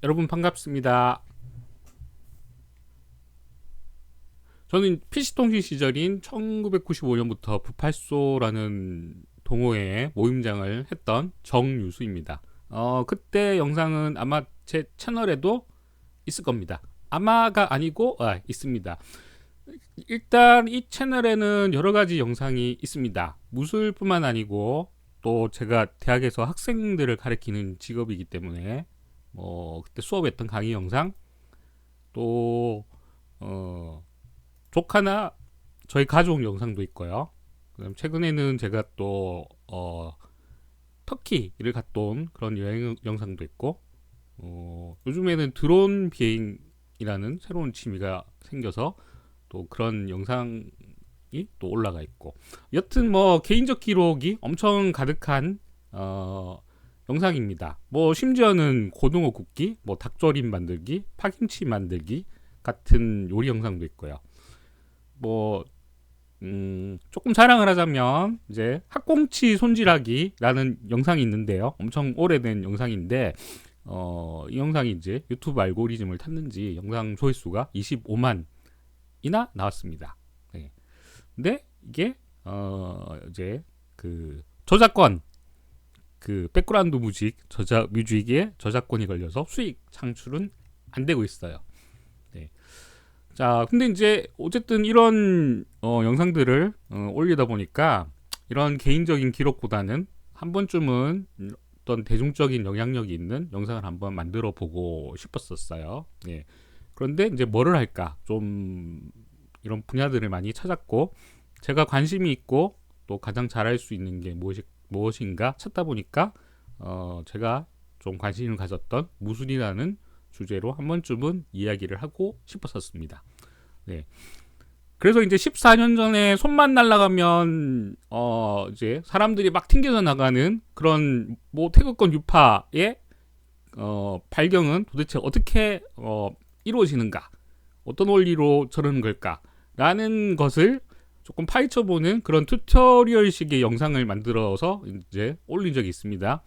여러분 반갑습니다. 저는 PC통신 시절인 1995년부터 부팔소라는 동호회에 모임장을 했던 정유수입니다. 그때 영상은 아마 제 채널에도 있을 겁니다. 아마가 아니고 있습니다. 일단 이 채널에는 여러 가지 영상이 있습니다. 무술뿐만 아니고 또 제가 대학에서 학생들을 가르치는 직업이기 때문에 그때 수업했던 강의 영상, 또 조카나 저희 가족 영상도 있고요. 그다음 최근에는 제가 또 터키를 갔다 온 그런 여행 영상도 있고, 요즘에는 드론 비행이라는 새로운 취미가 생겨서 또 그런 영상이 또 올라가 있고, 여튼 개인적 기록이 엄청 가득한 영상입니다. 심지어는 고등어 굽기, 닭조림 만들기, 파김치 만들기 같은 요리 영상도 있고요. 조금 자랑을 하자면 이제 학꽁치 손질하기라는 영상이 있는데요. 엄청 오래된 영상인데 이 영상이 이제 유튜브 알고리즘을 탔는지 영상 조회수가 25만이나 나왔습니다. 네. 근데 이게 이제 그 저작권, 그 백그라운드 뮤직에 저작권이 걸려서 수익 창출은 안 되고 있어요. 네. 자, 근데 이제 어쨌든 이런 영상들을 올리다 보니까 이런 개인적인 기록보다는 한 번쯤은 어떤 대중적인 영향력이 있는 영상을 한번 만들어 보고 싶었었어요. 예. 그런데 이제 뭐를 할까? 좀 이런 분야들을 많이 찾았고, 제가 관심이 있고 또 가장 잘할 수 있는 게 무엇인가 찾다 보니까 제가 좀 관심을 가졌던 무술이라는 주제로 한 번쯤은 이야기를 하고 싶었었습니다. 네. 그래서 이제 14년 전에 손만 날아가면 이제 사람들이 막 튕겨져 나가는 그런 태극권 유파의 발경은 도대체 어떻게 이루어지는가, 어떤 원리로 저러는 걸까라는 것을 조금 파헤쳐보는 그런 튜토리얼식의 영상을 만들어서 이제 올린 적이 있습니다.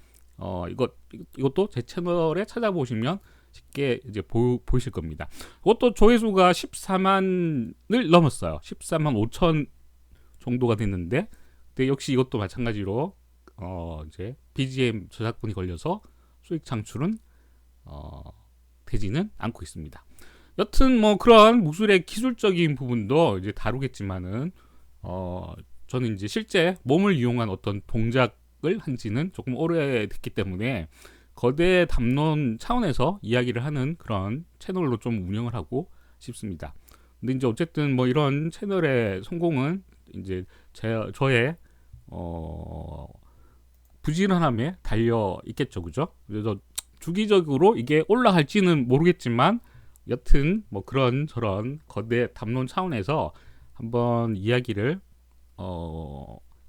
이것도 제 채널에 찾아보시면 쉽게 이제 보이실 겁니다. 그것도 조회수가 14만을 넘었어요. 14만 5천 정도가 됐는데, 근데 역시 이것도 마찬가지로 이제 BGM 저작권이 걸려서 수익 창출은 되지는 않고 있습니다. 여튼 그런 무술의 기술적인 부분도 이제 다루겠지만은 저는 이제 실제 몸을 이용한 어떤 동작을 한지는 조금 오래됐기 때문에 거대 담론 차원에서 이야기를 하는 그런 채널로 좀 운영을 하고 싶습니다. 근데 이제 어쨌든 이런 채널의 성공은 이제 저의 부지런함에 달려 있겠죠, 그죠? 그래서 주기적으로 이게 올라갈지는 모르겠지만, 여튼 그런 저런 거대 담론 차원에서 한번 이야기를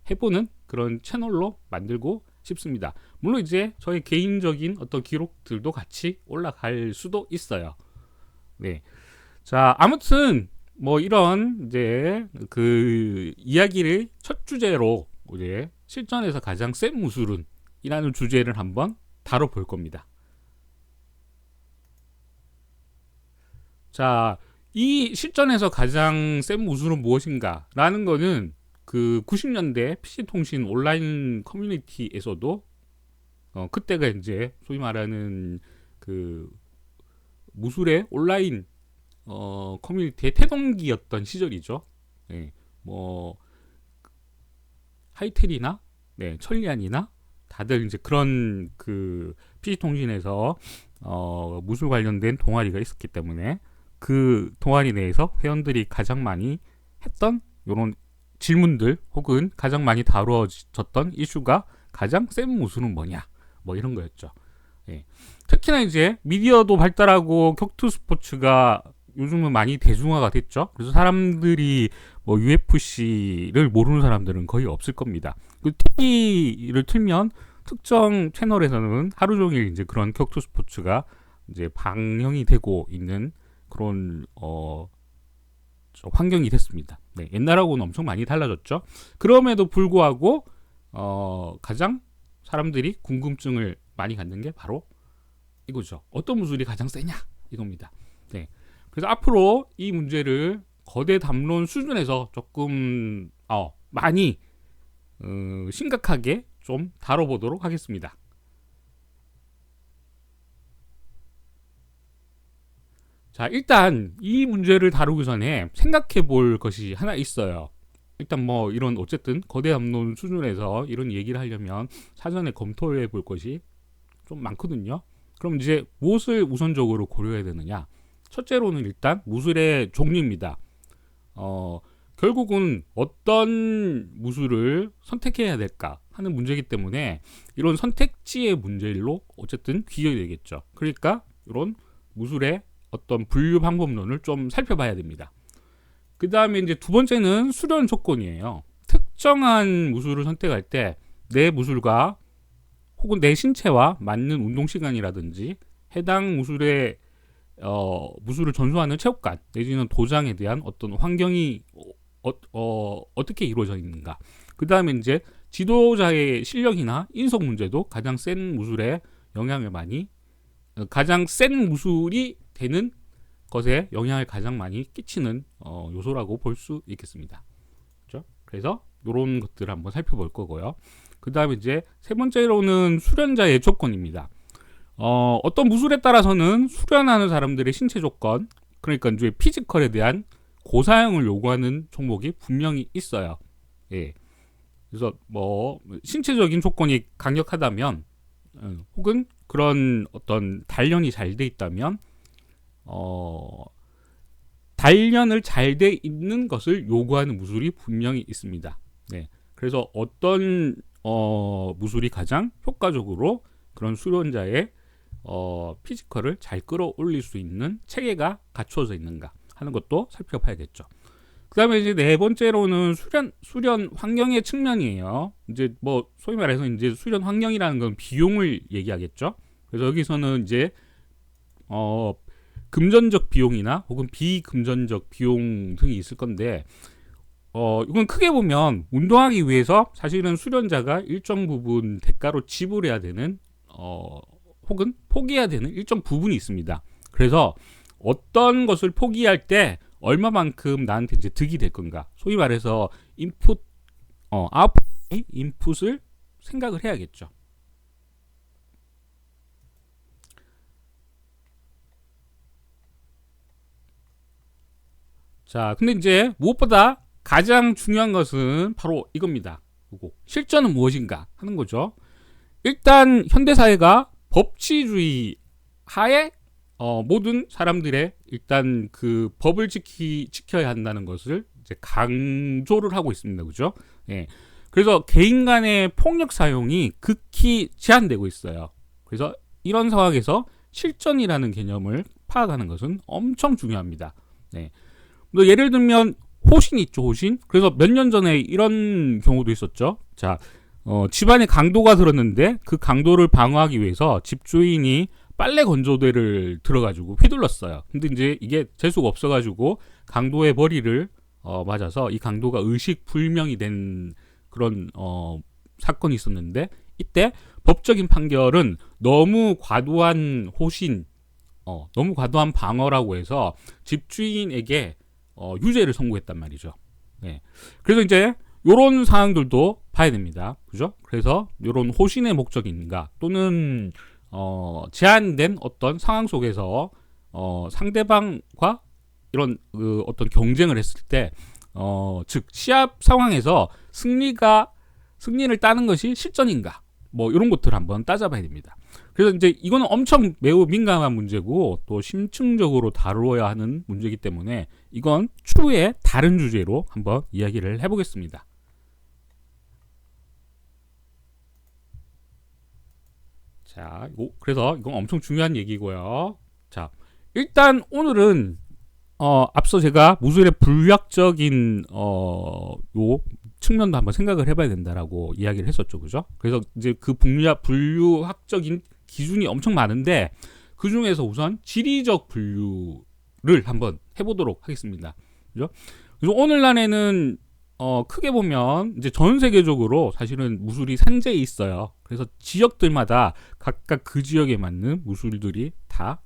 해보는 그런 채널로 만들고 싶습니다. 물론 이제 저의 개인적인 어떤 기록들도 같이 올라갈 수도 있어요. 네. 자, 아무튼 이런 이제 그 이야기를 첫 주제로 이제 실전에서 가장 센 무술은이라는 주제를 한번 다뤄볼 겁니다. 자, 이 실전에서 가장 센 무술은 무엇인가라는 거는 그 90년대 PC통신 온라인 커뮤니티에서도 그때가 이제 소위 말하는 그 무술의 온라인 커뮤니티의 태동기였던 시절이죠. 네, 하이텔이나 천리안이나 다들 이제 그런 그 PC통신에서 무술 관련된 동아리가 있었기 때문에 그 동아리 내에서 회원들이 가장 많이 했던 이런 질문들 혹은 가장 많이 다루어졌던 이슈가 가장 센 무술은 뭐냐, 이런 거였죠. 예. 특히나 이제 미디어도 발달하고 격투 스포츠가 요즘은 많이 대중화가 됐죠. 그래서 사람들이 UFC를 모르는 사람들은 거의 없을 겁니다. 그 TV를 틀면 특정 채널에서는 하루 종일 이제 그런 격투 스포츠가 이제 방영이 되고 있는 그런 환경이 됐습니다. 네, 옛날하고는 엄청 많이 달라졌죠. 그럼에도 불구하고 가장 사람들이 궁금증을 많이 갖는 게 바로 이거죠. 어떤 무술이 가장 세냐 이겁니다. 네. 그래서 앞으로 이 문제를 거대 담론 수준에서 조금 많이 심각하게 좀 다뤄보도록 하겠습니다. 자, 일단 이 문제를 다루기 전에 생각해 볼 것이 하나 있어요. 일단 뭐 이런 어쨌든 거대 담론 수준에서 이런 얘기를 하려면 사전에 검토해 볼 것이 좀 많거든요. 그럼 이제 무엇을 우선적으로 고려해야 되느냐? 첫째로는 일단 무술의 종류입니다. 결국은 어떤 무술을 선택해야 될까 하는 문제이기 때문에 이런 선택지의 문제로 어쨌든 귀결이 되겠죠. 그러니까 이런 무술의 어떤 분류 방법론을 좀 살펴봐야 됩니다. 그 다음에 이제 두 번째는 수련 조건이에요. 특정한 무술을 선택할 때 내 무술과 혹은 내 신체와 맞는 운동 시간이라든지 해당 무술의 무술을 전수하는 체육관 내지는 도장에 대한 어떤 환경이 어떻게 이루어져 있는가. 그 다음에 이제 지도자의 실력이나 인성 문제도 가장 센 무술에 영향을 많이 가장 센 무술이 되는 것에 영향을 가장 많이 끼치는 요소라고 볼 수 있겠습니다. 그렇죠? 그래서 이런 것들을 한번 살펴볼 거고요. 그 다음에 이제 세 번째로는 수련자의 조건입니다. 어떤 무술에 따라서는 수련하는 사람들의 신체 조건, 그러니까 이제 피지컬에 대한 고사양을 요구하는 종목이 분명히 있어요. 예. 그래서 뭐 신체적인 조건이 강력하다면, 혹은 그런 어떤 단련이 잘 돼 있다면, 단련을 잘 돼 있는 것을 요구하는 무술이 분명히 있습니다. 네. 그래서 어떤 무술이 가장 효과적으로 그런 수련자의 피지컬을 잘 끌어올릴 수 있는 체계가 갖추어져 있는가 하는 것도 살펴봐야겠죠. 그 다음에 이제 네 번째로는 수련 환경의 측면이에요. 이제 뭐 소위 말해서 이제 수련 환경이라는 건 비용을 얘기하겠죠. 그래서 여기서는 이제 금전적 비용이나 혹은 비금전적 비용 등이 있을 건데, 이건 크게 보면 운동하기 위해서 사실은 수련자가 일정 부분 대가로 지불해야 되는 혹은 포기해야 되는 일정 부분이 있습니다. 그래서 어떤 것을 포기할 때 얼마만큼 나한테 이제 득이 될 건가, 소위 말해서 아웃풋, 인풋을 생각을 해야겠죠. 자, 근데 이제 무엇보다 가장 중요한 것은 바로 이겁니다. 실전은 무엇인가 하는 거죠. 일단 현대사회가 법치주의 하에 모든 사람들의 일단 그 법을 지켜야 한다는 것을 이제 강조를 하고 있습니다. 그죠? 예. 그래서 개인 간의 폭력 사용이 극히 제한되고 있어요. 그래서 이런 상황에서 실전이라는 개념을 파악하는 것은 엄청 중요합니다. 네. 뭐 예를 들면 호신이 있죠, 호신. 그래서 몇 년 전에 이런 경우도 있었죠. 자, 집안에 강도가 들었는데 그 강도를 방어하기 위해서 집주인이 빨래 건조대를 들어가지고 휘둘렀어요. 근데 이제 이게 재수가 없어가지고 강도의 머리를 맞아서 이 강도가 의식불명이 된 그런 사건이 있었는데, 이때 법적인 판결은 너무 과도한 호신, 너무 과도한 방어라고 해서 집주인에게 유죄를 선고했단 말이죠. 네. 그래서 이제 요런 상황들도 봐야 됩니다. 그죠? 그래서 요런 호신의 목적인가, 또는 제한된 어떤 상황 속에서 상대방과 이런 어떤 경쟁을 했을 때 즉 시합 상황에서 승리를 따는 것이 실전인가, 뭐 이런 것들을 한번 따져봐야 됩니다. 그래서 이제 이거는 엄청 매우 민감한 문제고 또 심층적으로 다루어야 하는 문제이기 때문에 이건 추후에 다른 주제로 한번 이야기를 해보겠습니다. 자, 그래서 이건 엄청 중요한 얘기고요. 자, 일단 오늘은 앞서 제가 무술의 불학적인 요 측면도 한번 생각을 해봐야 된다라고 이야기를 했었죠, 그죠? 그래서 이제 그 분류학적인 기준이 엄청 많은데 그 중에서 우선 지리적 분류를 한번 해보도록 하겠습니다, 그죠? 그래서 오늘날에는 크게 보면 이제 전 세계적으로 사실은 무술이 산재해 있어요. 그래서 지역들마다 각각 그 지역에 맞는 무술들이 다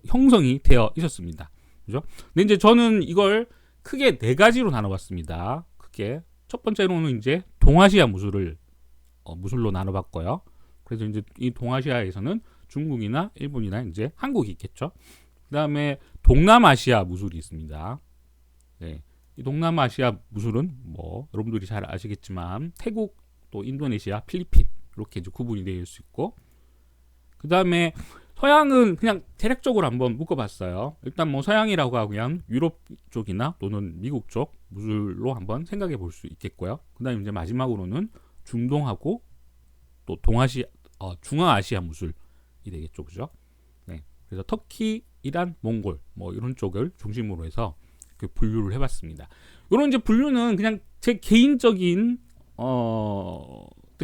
형성이 되어 있었습니다. 그죠? 근데 이제 저는 이걸 크게 네 가지로 나눠봤습니다. 크게 첫 번째로는 이제 동아시아 무술을 무술로 나눠봤고요. 그래서 이제 이 동아시아에서는 중국이나 일본이나 이제 한국이 있겠죠. 그다음에 동남아시아 무술이 있습니다. 네. 이 동남아시아 무술은 뭐 여러분들이 잘 아시겠지만 태국, 또 인도네시아, 필리핀 이렇게 이제 구분이 되어 수 있고, 그 다음에 서양은 그냥 대략적으로 한번 묶어봤어요. 일단 뭐 서양이라고 하면 유럽 쪽이나 또는 미국 쪽 무술로 한번 생각해 볼 수 있겠고요. 그 다음에 이제 마지막으로는 중동하고 또 중앙아시아 무술이 되겠죠, 그죠? 네. 그래서 터키, 이란, 몽골 뭐 이런 쪽을 중심으로 해서 그 분류를 해봤습니다. 이런 이제 분류는 그냥 제 개인적인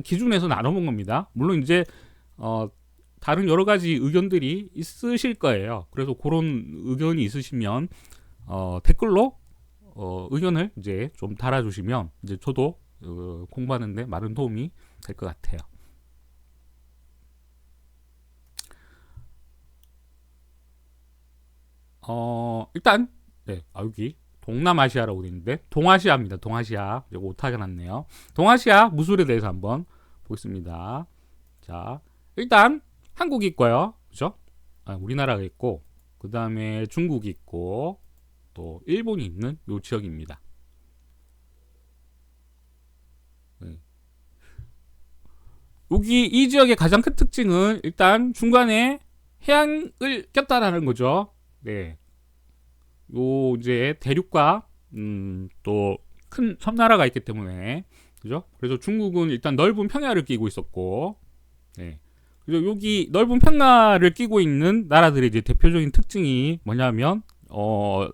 기준에서 나눠본 겁니다. 물론 이제 다른 여러 가지 의견들이 있으실 거예요. 그래서 그런 의견이 있으시면 댓글로 의견을 이제 좀 달아주시면 이제 저도 공부하는데 많은 도움이 될 것 같아요. 일단 네, 여기 동남아시아라고 되어 있는데 동아시아입니다. 동아시아. 이거 오타가 났네요. 동아시아 무술에 대해서 한번 보겠습니다. 자, 일단 한국이 있고요. 그죠? 우리나라가 있고, 그 다음에 중국이 있고, 또 일본이 있는 요 지역입니다. 네. 여기 이 지역의 가장 큰 특징은 일단 중간에 해안을 꼈다라는 거죠. 네. 요 이제 대륙과 또 큰 섬나라가 있기 때문에, 그죠? 그래서 중국은 일단 넓은 평야를 끼고 있었고, 네. 그래서 여기 넓은 평야를 끼고 있는 나라들의 이제 대표적인 특징이 뭐냐면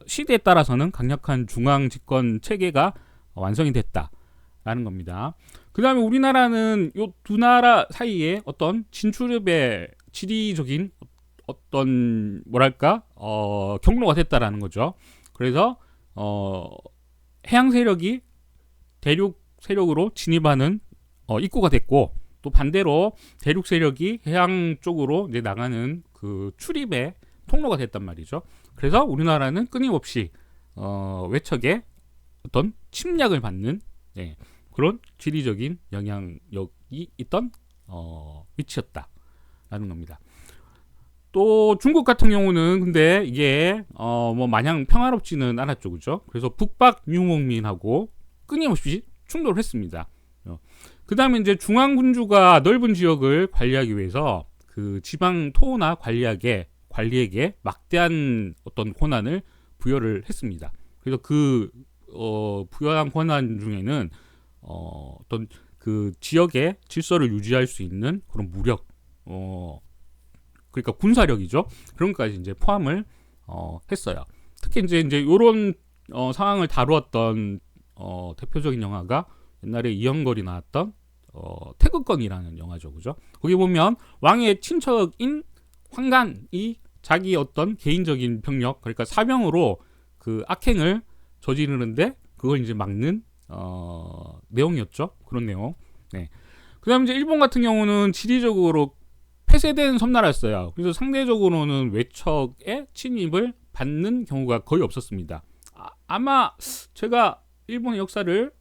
시대에 따라서는 강력한 중앙 집권 체계가 완성이 됐다라는 겁니다. 그 다음에 우리나라는 요 두 나라 사이에 어떤 진출입의 지리적인 어떤 뭐랄까 경로가 됐다라는 거죠. 그래서 해양 세력이 대륙 세력으로 진입하는 입구가 됐고, 또 반대로 대륙 세력이 해양 쪽으로 이제 나가는 그 출입의 통로가 됐단 말이죠. 그래서 우리나라는 끊임없이 외척의 어떤 침략을 받는 그런 지리적인 영향력이 있던 위치였다라는 겁니다. 또 중국 같은 경우는 근데 이게 뭐 마냥 평화롭지는 않았죠, 그죠? 그래서 북박 유목민하고 끊임없이 충돌을 했습니다. 그 다음에 이제 중앙군주가 넓은 지역을 관리하기 위해서 그 지방 토호나 관리에게 막대한 어떤 권한을 부여를 했습니다. 그래서 그 부여한 권한 중에는 어떤 그 지역의 질서를 유지할 수 있는 그런 무력, 그러니까 군사력이죠. 그런 것까지 이제 포함을 했어요. 특히 이제 이런 상황을 다루었던 대표적인 영화가 옛날에 이영걸이 나왔던 태극권이라는 영화죠, 그죠? 거기 보면 왕의 친척인 황간이 자기 어떤 개인적인 병력, 그러니까 사병으로 그 악행을 저지르는데 그걸 이제 막는 내용이었죠. 그런 내용. 네. 그다음 이제 일본 같은 경우는 지리적으로 폐쇄된 섬나라였어요. 그래서 상대적으로는 외척의 침입을 받는 경우가 거의 없었습니다. 아마 제가 일본의 역사를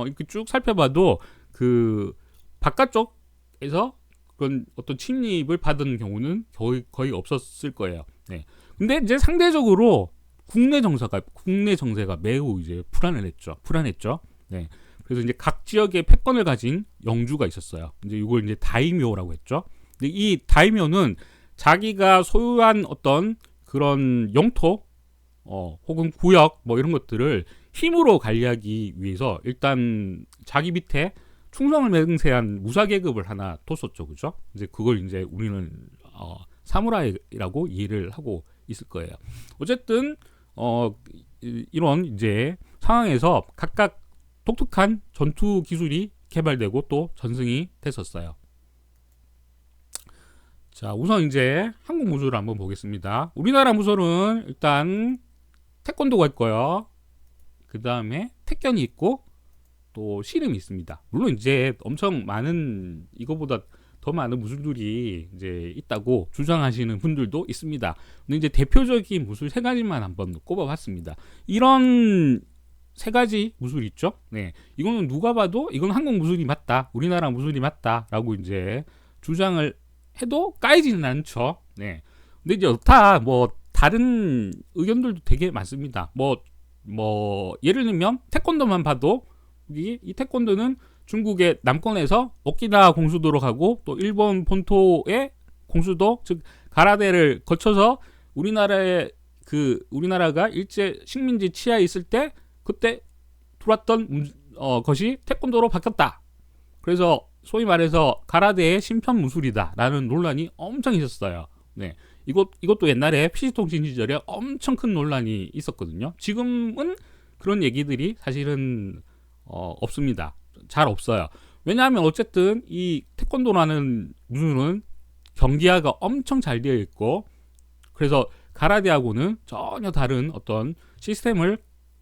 이렇게 쭉 살펴봐도 그 바깥쪽에서 그런 어떤 침입을 받은 경우는 거의 없었을 거예요. 네. 근데 이제 상대적으로 국내 정세가 매우 이제 불안했죠. 네. 그래서 이제 각 지역의 패권을 가진 영주가 있었어요. 이제 이걸 이제 다이묘라고 했죠. 근데 이 다이묘는 자기가 소유한 어떤 그런 영토, 혹은 구역 뭐 이런 것들을 힘으로 관리하기 위해서 일단 자기 밑에 충성을 맹세한 무사 계급을 하나 뒀었죠, 그죠? 이제 그걸 이제 우리는 사무라이라고 이해를 하고 있을 거예요. 어쨌든 이런 이제 상황에서 각각 독특한 전투 기술이 개발되고 또 전승이 됐었어요. 자, 우선 이제 한국 무술을 한번 보겠습니다. 우리나라 무술은 일단 태권도가 있고요. 그 다음에 태견이 있고, 또 씨름이 있습니다. 물론 이제 엄청 많은 이거보다 더 많은 무술들이 이제 있다고 주장하시는 분들도 있습니다. 근데 이제 대표적인 무술 세 가지만 한번 꼽아봤습니다. 이런 세 가지 무술 있죠? 네, 이거는 누가 봐도 이건 한국 무술이 맞다, 우리나라 무술이 맞다라고 이제 주장을 해도 까이지는 않죠. 네, 근데 이제 다 뭐 다른 의견들도 되게 많습니다. 뭐 예를 들면 태권도만 봐도 이 태권도는 중국의 남권에서 오키나와 공수도로 가고 또 일본 본토의 공수도 즉 가라데를 거쳐서 우리나라가 일제 식민지 치하에 있을 때 그때 들어왔던 것이 태권도로 바뀌었다. 그래서 소위 말해서 가라데의 신편 무술이다라는 논란이 엄청 있었어요. 네, 이것도 옛날에 PC통신 시절에 엄청 큰 논란이 있었거든요. 지금은 그런 얘기들이 사실은 없습니다. 잘 없어요. 왜냐하면 어쨌든 이 태권도라는 무술은 경기화가 엄청 잘 되어 있고, 그래서 가라데하고는 전혀 다른 어떤 시스템을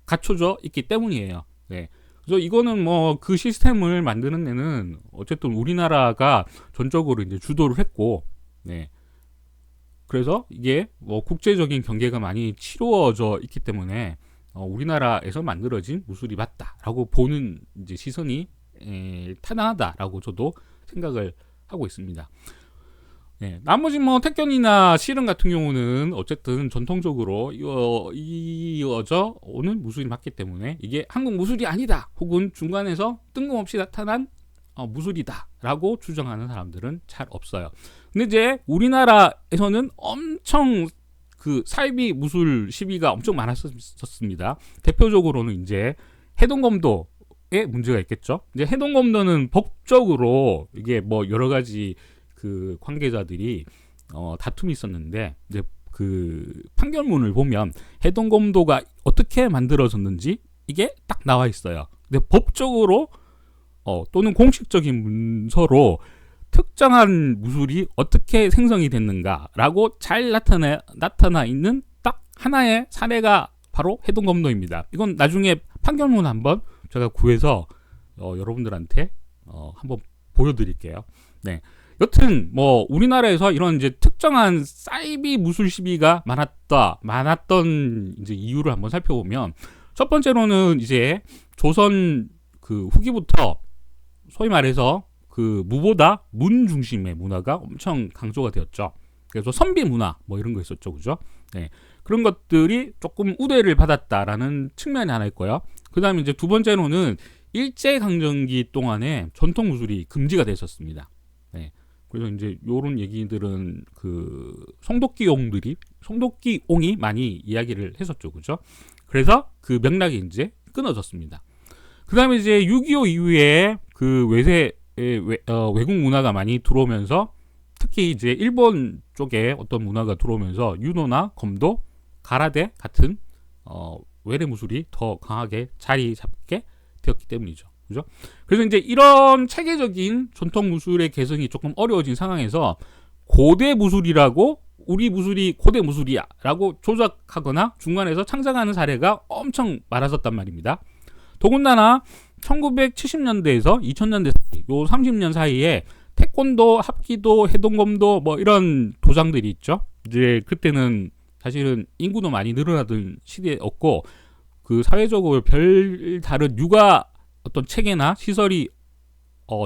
갖춰져 있기 때문이에요. 네. 그래서 이거는 뭐 그 시스템을 만드는 데는 어쨌든 우리나라가 전적으로 이제 주도를 했고, 네. 그래서 이게 뭐 국제적인 경계가 많이 치루어져 있기 때문에 우리나라에서 만들어진 무술이 맞다라고 보는 이제 시선이 타당하다라고 저도 생각을 하고 있습니다. 네, 나머지 뭐 태권이나 씨름 같은 경우는 어쨌든 전통적으로 이어져 오는 무술이 맞기 때문에 이게 한국 무술이 아니다, 혹은 중간에서 뜬금없이 나타난 무술이다라고 주장하는 사람들은 잘 없어요. 근데 이제 우리나라에서는 엄청 그 사이비 무술 시비가 엄청 많았었습니다. 대표적으로는 이제 해동검도에 문제가 있겠죠. 이제 해동검도는 법적으로 이게 뭐 여러 가지 그 관계자들이 다툼이 있었는데, 이제 그 판결문을 보면 해동검도가 어떻게 만들어졌는지 이게 딱 나와 있어요. 근데 법적으로 또는 공식적인 문서로 특정한 무술이 어떻게 생성이 됐는가라고 잘 나타나 있는 딱 하나의 사례가 바로 해동검도입니다. 이건 나중에 판결문 한번 제가 구해서 여러분들한테 한번 보여드릴게요. 네. 여튼 뭐 우리나라에서 이런 이제 특정한 사이비 무술 시비가 많았던 이제 이유를 한번 살펴보면, 첫 번째로는 이제 조선 그 후기부터 소위 말해서 그 무보다 문 중심의 문화가 엄청 강조가 되었죠. 그래서 선비 문화 뭐 이런 거 있었죠, 그죠? 네, 그런 것들이 조금 우대를 받았다라는 측면이 하나 있고요. 그 다음에 이제 두 번째로는 일제 강점기 동안에 전통 무술이 금지가 됐었습니다. 네, 그래서 이제 요런 얘기들은 그 송독기옹이 많이 이야기를 했었죠, 그죠? 그래서 그 맥락이 이제 끊어졌습니다. 그 다음에 이제 6.25 이후에 그 외국 문화가 많이 들어오면서, 특히 이제 일본 쪽에 어떤 문화가 들어오면서 유도나 검도, 가라데 같은 외래 무술이 더 강하게 자리 잡게 되었기 때문이죠. 그죠? 그래서 이제 이런 체계적인 전통 무술의 개성이 조금 어려워진 상황에서 고대 무술이라고 우리 무술이 고대 무술이야 라고 조작하거나 중간에서 창작하는 사례가 엄청 많았었단 말입니다. 더군다나 1970년대에서 2000년대 사이, 요 30년 사이에 태권도, 합기도, 해동검도 뭐 이런 도장들이 있죠. 이제 그때는 사실은 인구도 많이 늘어나던 시대였고, 그 사회적으로 별 다른 육아 어떤 체계나 시설이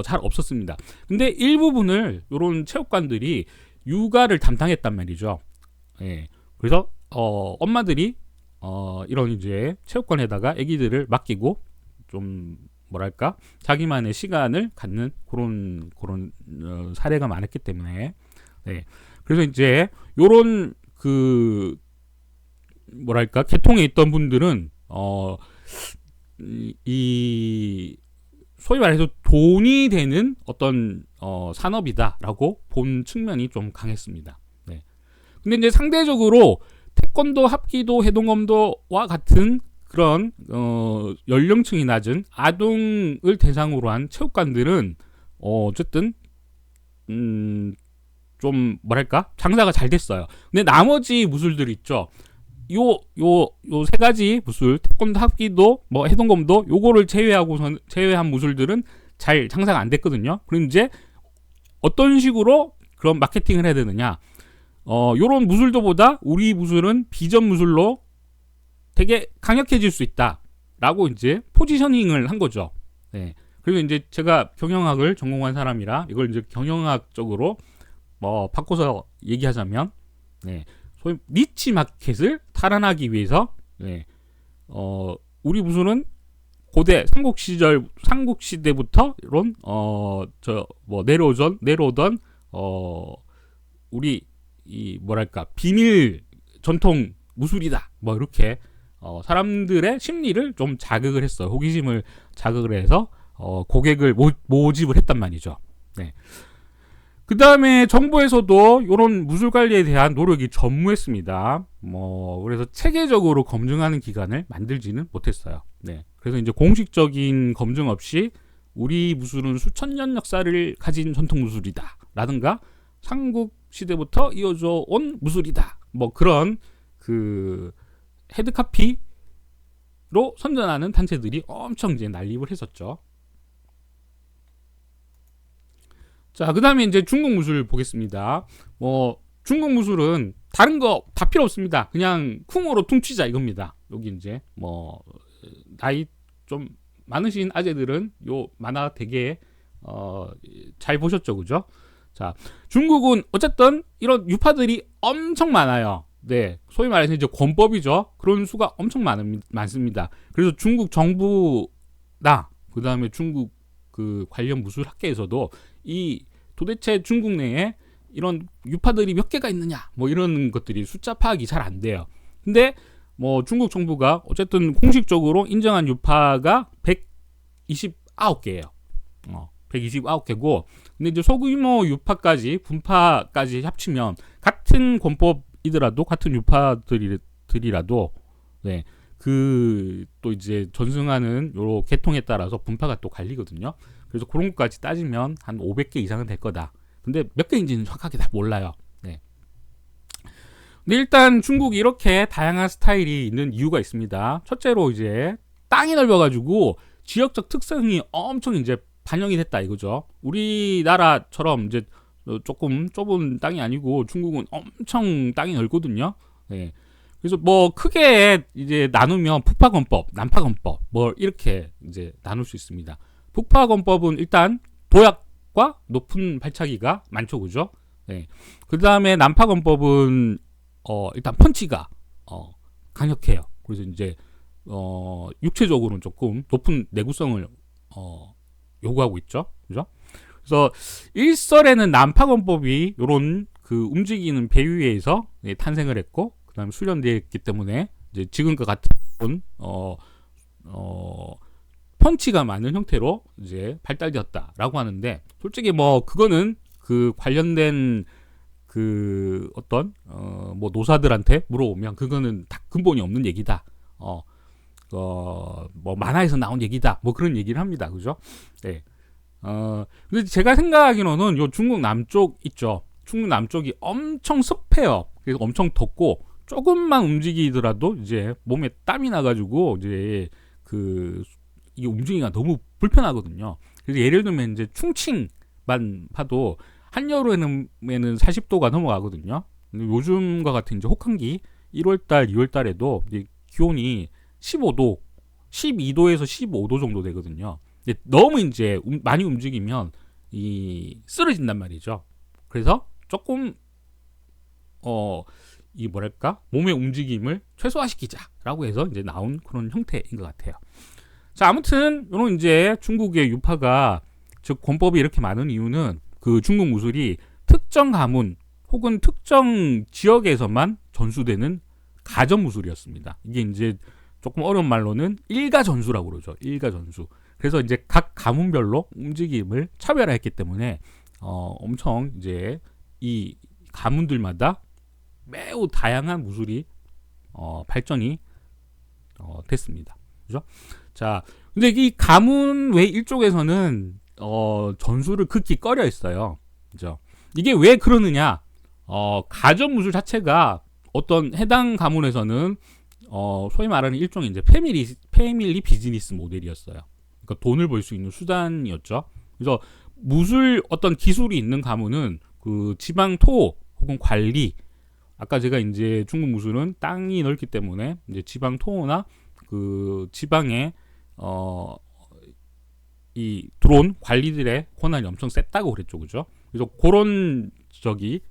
잘 없었습니다. 근데 일부분을 요런 체육관들이 육아를 담당했단 말이죠. 예. 그래서 엄마들이 이런 이제 체육관에다가 아기들을 맡기고 좀 뭐랄까 자기만의 시간을 갖는 그런 사례가 많았기 때문에, 네. 그래서 이제 요런 그 뭐랄까 계통에 있던 분들은 이 소위 말해서 돈이 되는 어떤 산업이다라고 본 측면이 좀 강했습니다. 네. 근데 이제 상대적으로 태권도, 합기도, 해동검도와 같은 그런 연령층이 낮은 아동을 대상으로 한 체육관들은 어쨌든 좀 뭐랄까 장사가 잘 됐어요. 근데 나머지 무술들 있죠. 요 세 가지 무술, 태권도, 합기도, 뭐 해동검도 요거를 제외한 무술들은 잘 장사가 안 됐거든요. 그럼 이제 어떤 식으로 그런 마케팅을 해야 되느냐? 요런 무술도보다 우리 무술은 비전 무술로 되게 강력해질 수 있다라고 이제 포지셔닝을 한 거죠. 네. 그리고 이제 제가 경영학을 전공한 사람이라 이걸 이제 경영학적으로 뭐 바꿔서 얘기하자면, 네. 소위 니치 마켓을 탈환하기 위해서, 네. 우리 무술은 고대 삼국 시대부터 이런 내려오던 우리 이 뭐랄까 비밀 전통 무술이다. 뭐 이렇게 사람들의 심리를 좀 자극을 했어요. 호기심을 자극을 해서 고객을 모집을 했단 말이죠. 네. 그 다음에 정부에서도 이런 무술 관리에 대한 노력이 전무했습니다. 그래서 체계적으로 검증하는 기관을 만들지는 못했어요. 네. 그래서 이제 공식적인 검증 없이 우리 무술은 수천 년 역사를 가진 전통 무술이다. 라든가 삼국 시대부터 이어져 온 무술이다. 뭐 그런 그 헤드카피로 선전하는 단체들이 엄청 이제 난립을 했었죠. 자, 그 다음에 이제 중국 무술 보겠습니다. 중국 무술은 다른 거 다 필요 없습니다. 그냥 쿵으로 퉁치자 이겁니다. 여기 이제 나이 좀 많으신 아재들은 요 만화 되게 잘 보셨죠, 그죠? 자, 중국은 어쨌든 이런 유파들이 엄청 많아요. 네, 소위 말해서 이제 권법이죠. 그런 수가 엄청 많습니다. 그래서 중국 정부나 그 다음에 중국 그 관련 무술 학계에서도 이 도대체 중국 내에 이런 유파들이 몇 개가 있느냐 뭐 이런 것들이 숫자 파악이 잘 안 돼요. 근데 뭐 중국 정부가 어쨌든 공식적으로 인정한 유파가 129개예요. 129개고, 근데 이제 소규모 유파까지 분파까지 합치면 같은 권법이더라도 같은 유파들이라도 네, 그 또 이제 전승하는 요 계통에 따라서 분파가 또 갈리거든요. 그래서 그런 것까지 따지면 한 500개 이상은 될 거다. 근데 몇 개인지는 정확하게 다 몰라요. 네. 근데 일단 중국이 이렇게 다양한 스타일이 있는 이유가 있습니다. 첫째로 이제 땅이 넓어가지고 지역적 특성이 엄청 이제 반영이 됐다 이거죠. 우리나라처럼 이제 조금 좁은 땅이 아니고 중국은 엄청 땅이 넓거든요. 네. 그래서 뭐 크게 이제 나누면 북파권법, 남파권법 뭐 이렇게 이제 나눌 수 있습니다. 북파권법은 일단 도약과 높은 발차기가 많죠, 그죠? 네. 그 다음에 남파권법은 일단 펀치가 강력해요. 그래서 이제 육체적으로는 조금 높은 내구성을 요구하고 있죠, 그죠? 그래서 일설에는 남파권법이 요런 그 움직이는 배 위에서 탄생을 했고, 그 다음에 수련되었기 때문에 이제 지금과 같은 펀치가 많은 형태로 이제 발달되었다라고 하는데, 솔직히 뭐 그거는 그 관련된 그 어떤 뭐 노사들한테 물어보면 그거는 다 근본이 없는 얘기다. 뭐 만화에서 나온 얘기다. 뭐 그런 얘기를 합니다. 그죠? 네. 근데 제가 생각하기로는 요 중국 남쪽 있죠. 중국 남쪽이 엄청 습해요. 그래서 엄청 덥고 조금만 움직이더라도 이제 몸에 땀이 나가지고 이제 이게 움직이기가 너무 불편하거든요. 그래서 예를 들면 이제 충칭만 봐도 한여름에는 40도가 넘어가거든요. 근데 요즘과 같은 이제 혹한기 1월달, 2월달에도 기온이 15도, 12도에서 15도 정도 되거든요. 근데 너무 이제 많이 움직이면 쓰러진단 말이죠. 그래서 조금 이 뭐랄까 몸의 움직임을 최소화시키자라고 해서 이제 나온 그런 형태인 것 같아요. 자, 아무튼 이런 이제 중국의 유파가 즉 권법이 이렇게 많은 이유는 그 중국 무술이 특정 가문 혹은 특정 지역에서만 전수되는 가전 무술이었습니다. 이게 이제 조금 어려운 말로는 일가전수라고 그러죠. 일가전수. 그래서 이제 각 가문별로 움직임을 차별화했기 때문에 엄청 이제 이 가문들마다 매우 다양한 무술이 발전이 됐습니다. 그죠? 자, 근데 이 가문 외 일족에서는 전술을 극히 꺼려 했어요. 그죠? 이게 왜 그러느냐? 가전 무술 자체가 어떤 해당 가문에서는 소위 말하는 일종의 이제 패밀리 비즈니스 모델이었어요. 그러니까 돈을 벌 수 있는 수단이었죠. 그래서 무술 어떤 기술이 있는 가문은 그 지방 토 혹은 관리, 아까 제가 이제 중국 무술은 땅이 넓기 때문에 이제 지방 토호나 그 지방의 이 들어온 관리들의 권한이 엄청 셌다고 그랬죠, 그죠? 그래서 그런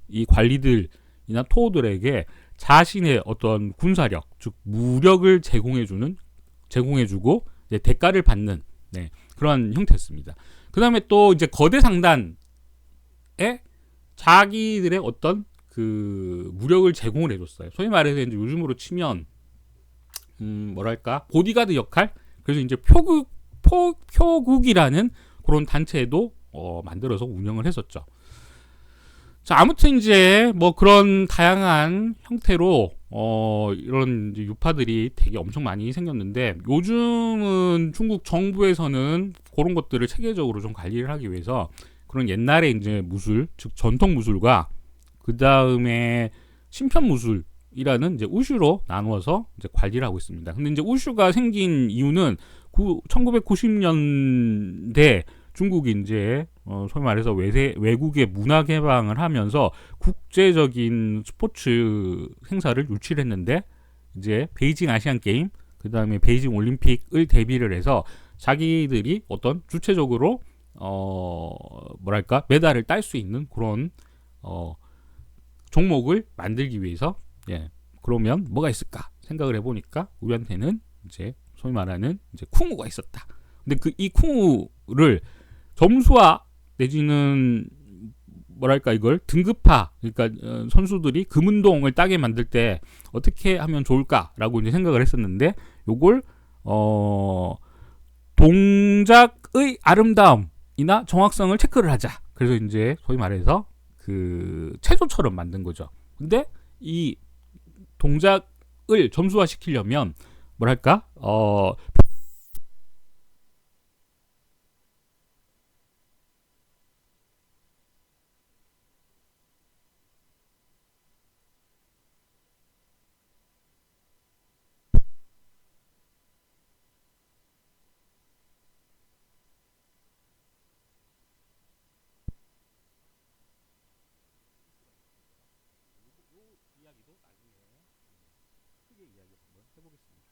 이 관리들이나 토호들에게 자신의 어떤 군사력, 즉 무력을 제공해주고 이제 대가를 받는, 네, 그런 형태였습니다. 그 다음에 또 이제 거대 상단에 자기들의 어떤 그 무력을 제공을 해줬어요. 소위 말해서 이제 요즘으로 치면 뭐랄까 보디가드 역할. 그래서 이제 표국이라는 그런 단체도 만들어서 운영을 했었죠. 자, 아무튼 이제 뭐 그런 다양한 형태로 이런 이제 유파들이 되게 엄청 많이 생겼는데, 요즘은 중국 정부에서는 그런 것들을 체계적으로 좀 관리를 하기 위해서 그런 옛날에 이제 무술, 즉 전통 무술과 그 다음에 신편 무술이라는 이제 우슈로 나누어서 이제 관리를 하고 있습니다. 근데 이제 우슈가 생긴 이유는 1990년대 중국이 이제 소위 말해서 외국의 문화 개방을 하면서 국제적인 스포츠 행사를 유치를 했는데, 이제 베이징 아시안 게임, 그 다음에 베이징 올림픽을 대비를 해서 자기들이 어떤 주체적으로 뭐랄까 메달을 딸 수 있는 그런 종목을 만들기 위해서, 예, 그러면 뭐가 있을까 생각을 해보니까 우리한테는 이제 소위 말하는 이제 쿵우가 있었다. 근데 이 쿵우를 점수화 내지는 뭐랄까 이걸 등급화, 그러니까 선수들이 금운동을 따게 만들 때 어떻게 하면 좋을까라고 이제 생각을 했었는데, 요걸 동작의 아름다움이나 정확성을 체크를 하자. 그래서 이제 소위 말해서 그 체조처럼 만든 거죠. 근데 이 동작을 점수화 시키려면 뭐랄까 이야기도 나중에 크게 이야기 한번 해보겠습니다.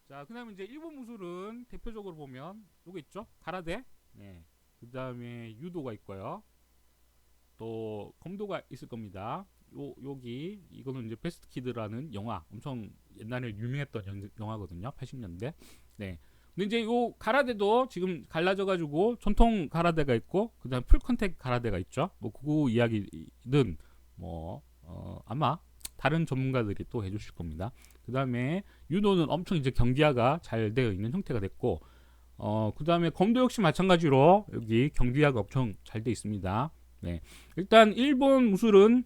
자, 그다음에 이제 일본 무술은 대표적으로 보면 요거 있죠, 가라데, 네, 그 다음에 유도가 있고요, 또 검도가 있을 겁니다. 여기 이거는 이제 베스트 키드라는 영화, 엄청 옛날에 유명했던 영화거든요, 80년대. 네. 근데 이제 요 가라데도 지금 갈라져 가지고 전통 가라데가 있고, 그다음 풀 컨택 가라데가 있죠. 뭐 그 이야기는 뭐 아마 다른 전문가들이 또 해주실 겁니다. 그 다음에 유도는 엄청 이제 경기화가 잘 되어 있는 형태가 됐고, 그 다음에 검도 역시 마찬가지로 여기 경기화가 엄청 잘 되어 있습니다. 네. 일단 일본 무술은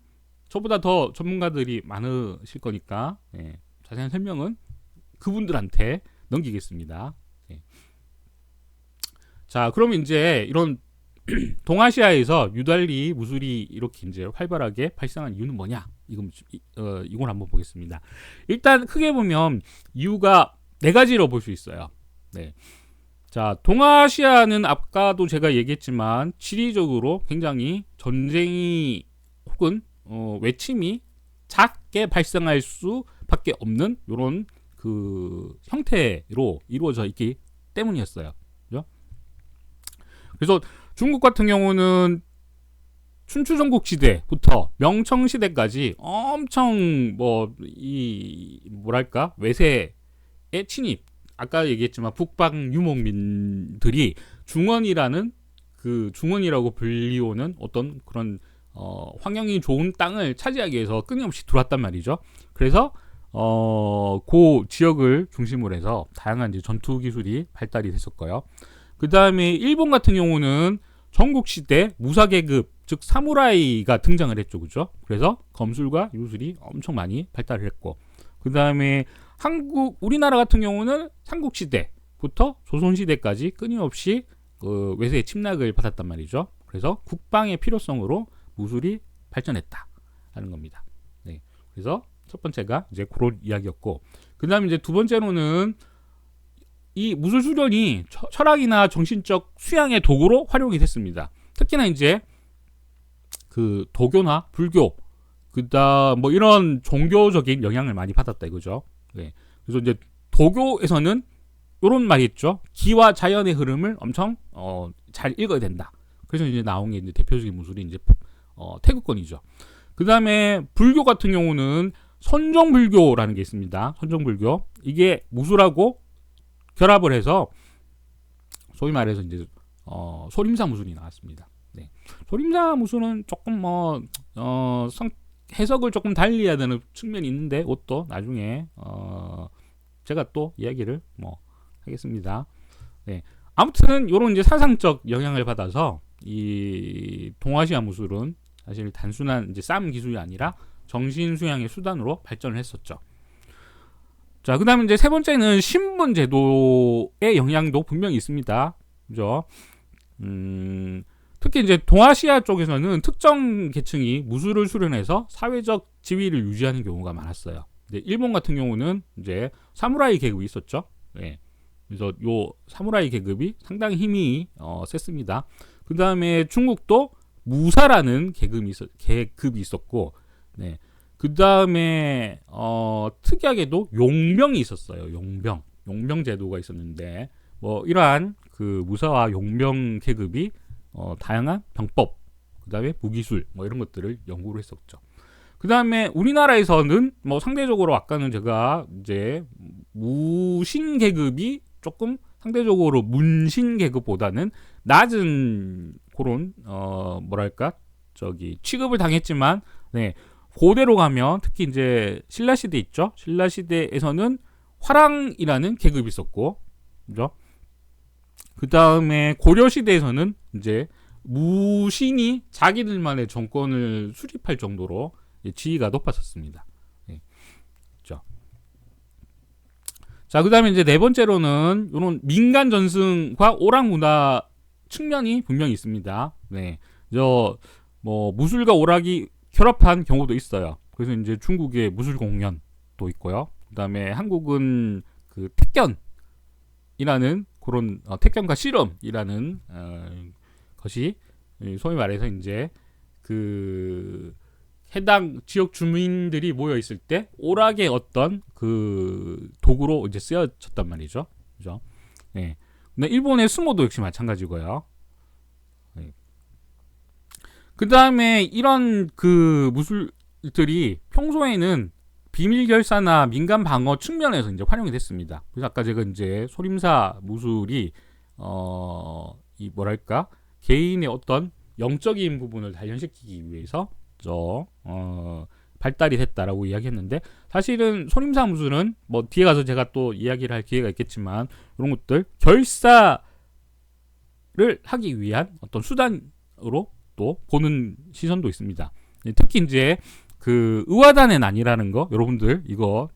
저보다 더 전문가들이 많으실 거니까, 네, 자세한 설명은 그분들한테 넘기겠습니다. 네. 자, 그러면 이제 이런 동아시아에서 유달리 무술이 이렇게 이제 활발하게 발생한 이유는 뭐냐? 이걸 한번 보겠습니다. 일단 크게 보면 이유가 네 가지로 볼 수 있어요. 네. 자, 동아시아는 아까도 제가 얘기했지만 지리적으로 굉장히 전쟁이 혹은 외침이 작게 발생할 수밖에 없는 이런 그 형태로 이루어져 있기 때문이었어요. 그죠? 그래서 중국 같은 경우는 춘추전국 시대부터 명청 시대까지 엄청 뭐랄까 외세의 침입, 아까 얘기했지만 북방 유목민들이 중원이라는 그 중원이라고 불리우는 어떤 그런 환경이 좋은 땅을 차지하기 위해서 끊임없이 들어왔단 말이죠. 그래서 그 지역을 중심으로 해서 다양한 이제 전투 기술이 발달이 됐었고요. 그 다음에 일본 같은 경우는 전국시대 무사계급, 즉 사무라이가 등장을 했죠, 그죠? 그래서 검술과 유술이 엄청 많이 발달을 했고, 그 다음에 우리나라 같은 경우는 삼국시대부터 조선시대까지 끊임없이 그 외세의 침략을 받았단 말이죠. 그래서 국방의 필요성으로 무술이 발전했다 하는 겁니다. 네. 그래서 첫 번째가 이제 그런 이야기였고, 그다음에 이제 두 번째로는 이 무술 수련이 철학이나 정신적 수양의 도구로 활용이 됐습니다. 특히나 이제 그 도교나 불교, 그다음 뭐 이런 종교적인 영향을 많이 받았다 이거죠. 네. 그래서 이제 도교에서는 이런 말이 있죠. 기와 자연의 흐름을 엄청 잘 읽어야 된다. 그래서 이제 나온 게 이제 대표적인 무술이 이제 태극권이죠. 그 다음에 불교 같은 경우는 선정불교라는 게 있습니다. 선정불교, 이게 무술하고 결합을 해서 소위 말해서 이제 소림사 무술이 나왔습니다. 네. 소림사 무술은 조금 해석을 조금 달리 해야 되는 측면이 있는데, 그것도 나중에 제가 또 이야기를 하겠습니다. 네. 아무튼 이런 이제 사상적 영향을 받아서 이 동아시아 무술은 사실 단순한 이제 싸움 기술이 아니라 정신 수양의 수단으로 발전을 했었죠. 자, 그다음에 이제 세 번째는 신분 제도의 영향도 분명히 있습니다. 그죠? 특히 이제 동아시아 쪽에서는 특정 계층이 무술을 수련해서 사회적 지위를 유지하는 경우가 많았어요. 일본 같은 경우는 이제 사무라이 계급이 있었죠. 네. 그래서 요 사무라이 계급이 상당히 힘이 셌습니다. 그 다음에 중국도 무사라는 계급이 있었고, 네. 그 다음에 특이하게도 용병이 있었어요. 용병 제도가 있었는데, 뭐 이러한 그 무사와 용병 계급이 다양한 병법, 그 다음에 무기술 뭐 이런 것들을 연구를 했었죠. 그 다음에 우리나라에서는 뭐 상대적으로 아까는 제가 이제 무신 계급이 조금 상대적으로 문신 계급보다는 낮은 그런 뭐랄까 취급을 당했지만, 네, 고대로 가면 특히 이제 신라 시대 있죠. 신라 시대에서는 화랑이라는 계급이 있었고, 그죠? 그 다음에 고려 시대에서는 이제 무신이 자기들만의 정권을 수립할 정도로 지위가 높았었습니다. 네. 그렇죠. 자, 그 다음에 이제 네 번째로는 이런 민간 전승과 오락 문화 측면이 분명히 있습니다. 네. 뭐 무술과 오락이 결합한 경우도 있어요. 그래서 이제 중국의 무술 공연도 있고요. 그 다음에 한국은 그 택견이라는 그런 택견과 씨름이라는 것이 소위 말해서 이제 그 해당 지역 주민들이 모여 있을 때 오락의 어떤 그 도구로 이제 쓰여졌단 말이죠. 그죠? 네. 근데 일본의 스모도 역시 마찬가지고요. 네. 그 다음에 이런 그 무술들이 평소에는 비밀 결사나 민간 방어 측면에서 이제 활용이 됐습니다. 그래서 아까 제가 이제 소림사 무술이 이 뭐랄까 개인의 어떤 영적인 부분을 단련시키기 위해서 발달이 됐다라고 이야기했는데, 사실은 소림사 무술은 뭐 뒤에 가서 제가 또 이야기를 할 기회가 있겠지만 이런 것들 결사를 하기 위한 어떤 수단으로 또 보는 시선도 있습니다. 특히 이제 그 의화단의 난이라는 거, 여러분들 이거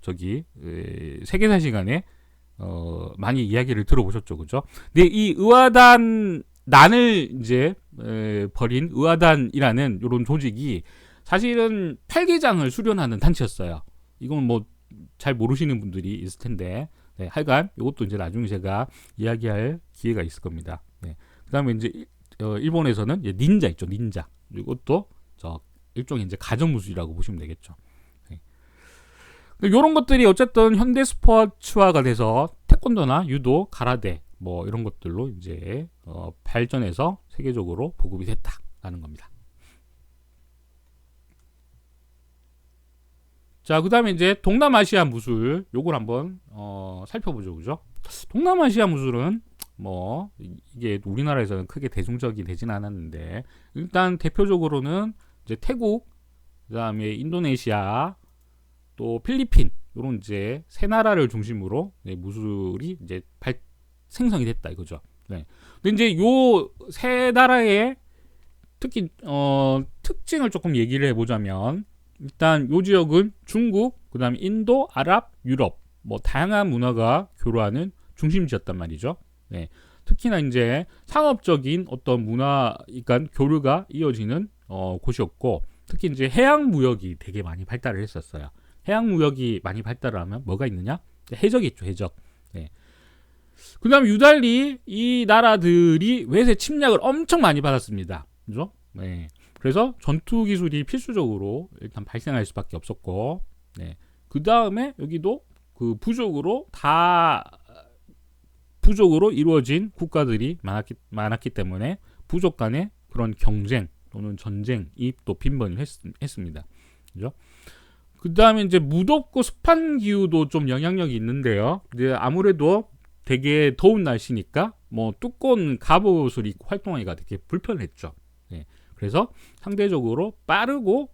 세계사 시간에 많이 이야기를 들어보셨죠, 그죠? 근데 이 의화단 난을 이제 벌인 의화단이라는 이런 조직이 사실은 팔계장을 수련하는 단체였어요. 이건 뭐 잘 모르시는 분들이 있을 텐데, 네, 하여간 이것도 이제 나중에 제가 이야기할 기회가 있을 겁니다. 네. 그다음에 이제 일본에서는 이제 닌자 있죠, 닌자. 이것도 일종의 이제 가정무술이라고 보시면 되겠죠. 네. 이런 것들이 어쨌든 현대 스포츠화가 돼서 태권도나 유도, 가라데 뭐 이런 것들로 이제 발전해서 세계적으로 보급이 됐다라는 겁니다. 자, 그 다음에 이제 동남아시아 무술, 요걸 한번 살펴보죠, 그죠? 동남아시아 무술은 뭐 이게 우리나라에서는 크게 대중적이 되진 않았는데, 일단 대표적으로는 이제 태국, 그 다음에 인도네시아, 또 필리핀, 요런 이제 세 나라를 중심으로 무술이 이제 생성이 됐다 이거죠. 네. 근데 이제 요 세 나라의 특히 특징을 조금 얘기를 해보자면, 일단 요 지역은 중국, 그 다음에 인도, 아랍, 유럽 뭐 다양한 문화가 교류하는 중심지였단 말이죠. 네. 특히나 이제 상업적인 어떤 문화, 그러니까 교류가 이어지는 곳이었고, 특히 이제 해양 무역이 되게 많이 발달을 했었어요. 해양 무역이 많이 발달을 하면 뭐가 있느냐? 해적이 있죠, 해적. 네. 그 다음 유달리 이 나라들이 외세 침략을 엄청 많이 받았습니다. 그죠? 네. 그래서 전투 기술이 필수적으로 일단 발생할 수밖에 없었고, 네. 그 다음에 여기도 그 부족으로 이루어진 국가들이 많았기 때문에 부족 간의 그런 경쟁 또는 전쟁이 또 빈번히 했습니다. 그죠? 그 다음에 이제 무덥고 습한 기후도 좀 영향력이 있는데요. 이제 아무래도 되게 더운 날씨니까 뭐 두꺼운 갑옷을 입고 활동하기가 되게 불편했죠. 네. 그래서 상대적으로 빠르고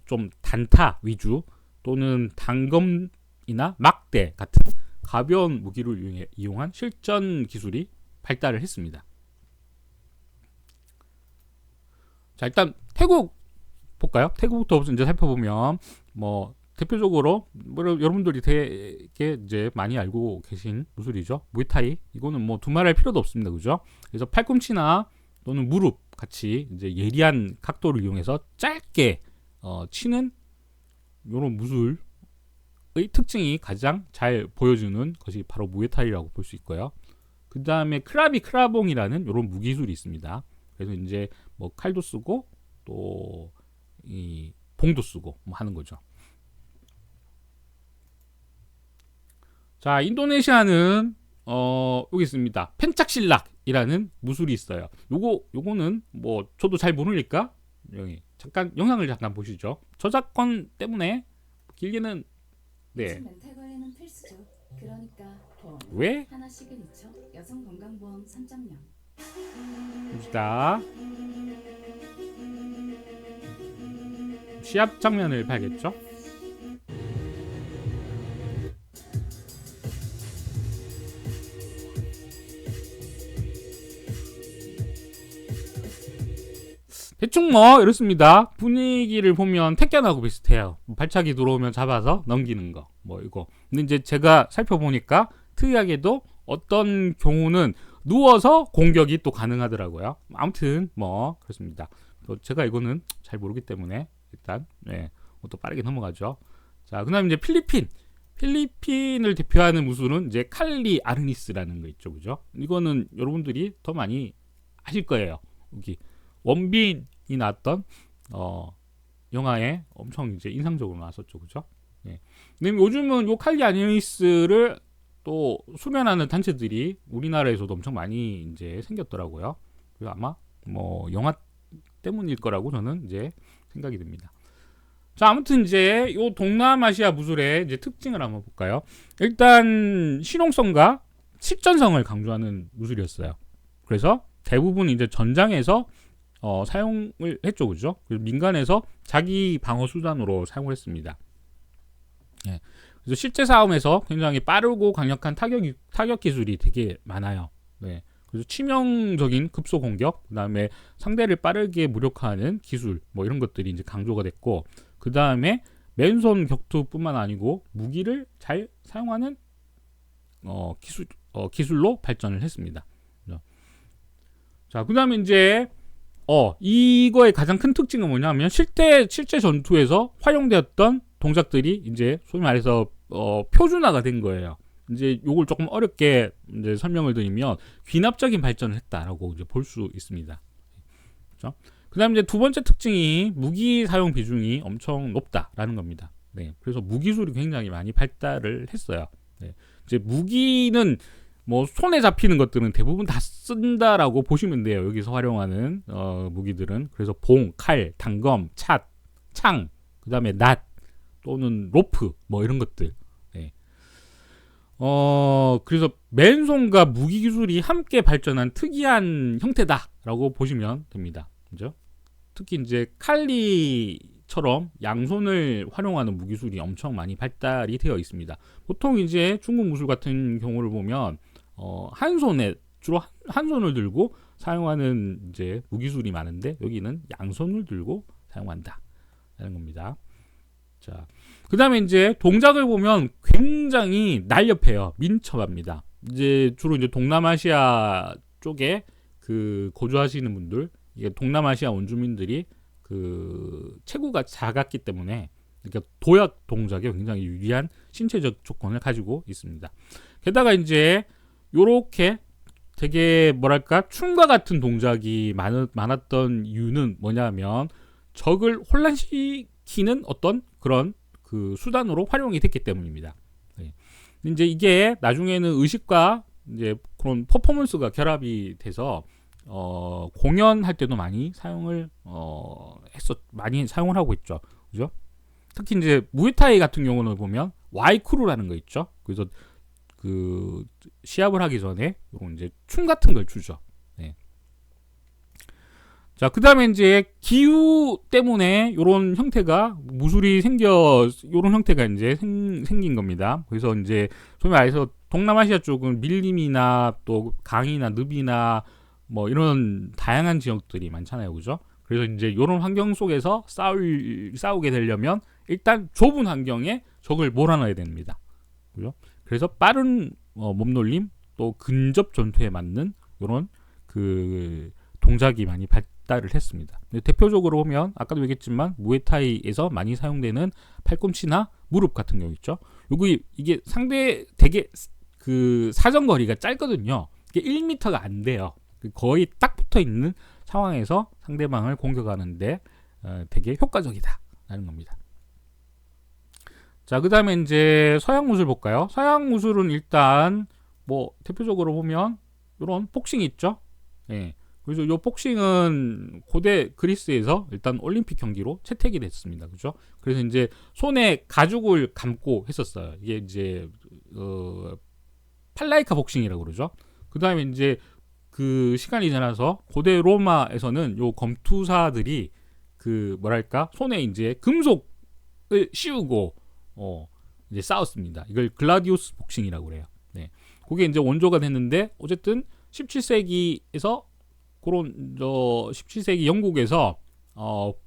좀 단타 위주 또는 단검이나 막대 같은 가벼운 무기를 이용한 실전 기술이 발달을 했습니다. 자, 일단 태국 볼까요? 태국부터 이제 살펴보면 뭐 대표적으로 여러분들이 되게 이제 많이 알고 계신 무술이죠. 무에타이. 이거는 뭐 두말할 필요도 없습니다. 그죠? 그래서 팔꿈치나 또는 무릎 같이 이제 예리한 각도를 이용해서 짧게 치는 이런 무술의 특징이 가장 잘 보여주는 것이 바로 무에타이라고 볼 수 있고요. 그 다음에 크라봉이라는 이런 무기술이 있습니다. 그래서 이제 뭐 칼도 쓰고 또 이 봉도 쓰고 뭐 하는 거죠. 자, 인도네시아는 여기 있습니다. 펜짝실락이라는 무술이 있어요. 요거는 뭐 저도 잘 모르니까 여기 잠깐 영상을 잠깐 보시죠. 저작권 때문에 길게는 네. 멘탈 관리는 필수죠. 그러니까 왜? 하나씩은 있죠. 여성 건강보험 3.0. 봅시다. 시합 장면을 봐야겠죠? 대충 뭐 이렇습니다. 분위기를 보면 택견하고 비슷해요. 발차기 들어오면 잡아서 넘기는 거 뭐 이거. 근데 이제 제가 살펴보니까 특이하게도 어떤 경우는 누워서 공격이 또 가능하더라고요. 아무튼 뭐 그렇습니다. 또 제가 이거는 잘 모르기 때문에 일단 또 빠르게 넘어가죠. 자, 그다음 이제 필리핀을 대표하는 무술은 이제 칼리 아르니스라는 거 있죠, 그죠? 이거는 여러분들이 더 많이 아실 거예요. 여기 원빈이 나왔던 영화에 엄청 이제 인상적으로 나왔었죠, 그죠? 네. 근데 요즘은 요 칼리 아르니스를 또 수련하는 단체들이 우리나라에서도 엄청 많이 이제 생겼더라고요. 그래서 아마 뭐 영화 때문일 거라고 저는 이제 생각이 듭니다. 자, 아무튼 이제 요 동남아시아 무술의 이제 특징을 한번 볼까요? 일단 실용성과 실전성을 강조하는 무술이었어요. 그래서 대부분 이제 전장에서 사용을 했죠, 그죠? 민간에서 자기 방어 수단으로 사용을 했습니다. 예. 그래서 실제 싸움에서 굉장히 빠르고 강력한 타격 기술이 되게 많아요. 네. 그래서 치명적인 급소 공격, 그다음에 상대를 빠르게 무력화하는 기술, 뭐 이런 것들이 이제 강조가 됐고, 그 다음에 맨손 격투뿐만 아니고 무기를 잘 사용하는 기술로 발전을 했습니다. 자, 그 다음에 이제 이거의 가장 큰 특징은 뭐냐면 실제 전투에서 활용되었던 동작들이 이제 소위 말해서 표준화가 된 거예요. 이제 요걸 조금 어렵게 이제 설명을 드리면 귀납적인 발전을 했다라고 이제 볼 수 있습니다. 그렇죠? 그다음 이제 두 번째 특징이 무기 사용 비중이 엄청 높다라는 겁니다. 네, 그래서 무기술이 굉장히 많이 발달을 했어요. 네, 이제 무기는 뭐 손에 잡히는 것들은 대부분 다 쓴다라고 보시면 돼요. 여기서 활용하는 무기들은. 그래서 봉, 칼, 단검, 창, 그다음에 낫 또는 로프 뭐 이런 것들. 네. 그래서 맨손과 무기 기술이 함께 발전한 특이한 형태다라고 보시면 됩니다. 그죠? 특히 이제 칼리처럼 양손을 활용하는 무기술이 엄청 많이 발달이 되어 있습니다. 보통 이제 중국 무술 같은 경우를 보면 주로 한 손을 들고 사용하는 이제 무기술이 많은데 여기는 양손을 들고 사용한다라는 겁니다. 자, 그다음에 이제 동작을 보면 굉장히 날렵해요. 민첩합니다. 이제 주로 이제 동남아시아 쪽에 그 거주하시는 분들, 이게 동남아시아 원주민들이 그 체구가 작았기 때문에 그러니까 도약 동작에 굉장히 유리한 신체적 조건을 가지고 있습니다. 게다가 이제 요렇게 되게 뭐랄까 춤과 같은 동작이 많았던 이유는 뭐냐면 적을 혼란시키는 어떤 그런 그 수단으로 활용이 됐기 때문입니다. 네. 이제 이게 나중에는 의식과 이제 그런 퍼포먼스가 결합이 돼서 공연할 때도 많이 사용을 많이 사용을 하고 있죠. 그죠? 특히 이제 무에타이 같은 경우는 보면 와이크루라는 거 있죠. 그래서 그 시합을 하기 전에 요런 이제 춤 같은 걸 추죠. 네. 자, 그다음에 이제 기후 때문에 요런 형태가 무술이 요런 형태가 이제 생긴 겁니다. 그래서 이제 소위 말해서 동남아시아 쪽은 밀림이나 또 강이나 늪이나 뭐 이런 다양한 지역들이 많잖아요. 그죠? 그래서 이제 요런 환경 속에서 싸우게 되려면 일단 좁은 환경에 적을 몰아넣어야 됩니다. 그죠? 그래서 빠른 몸놀림 또 근접 전투에 맞는 이런 그 동작이 많이 발달을 했습니다. 대표적으로 보면 아까도 얘기했지만 무에타이에서 많이 사용되는 팔꿈치나 무릎 같은 경우 있죠. 이게 상대 되게 그 사정거리가 짧거든요. 이게 1m가 안 돼요. 거의 딱 붙어 있는 상황에서 상대방을 공격하는데 되게 효과적이다라는 겁니다. 자, 그 다음에 이제 서양 무술 볼까요? 서양 무술은 일단 뭐 대표적으로 보면 이런 복싱이 있죠. 예. 그래서 이 복싱은 고대 그리스에서 일단 올림픽 경기로 채택이 됐습니다. 그죠? 그래서 이제 손에 가죽을 감고 했었어요. 이게 이제 팔라이카 복싱이라고 그러죠. 그 다음에 이제 그 시간이 지나서 고대 로마에서는 요 검투사들이 그 뭐랄까 손에 이제 금속을 씌우고 이제 싸웠습니다. 이걸 글라디우스 복싱이라고 그래요. 네. 그게 이제 원조가 됐는데 어쨌든 17세기에서 그런 17세기 영국에서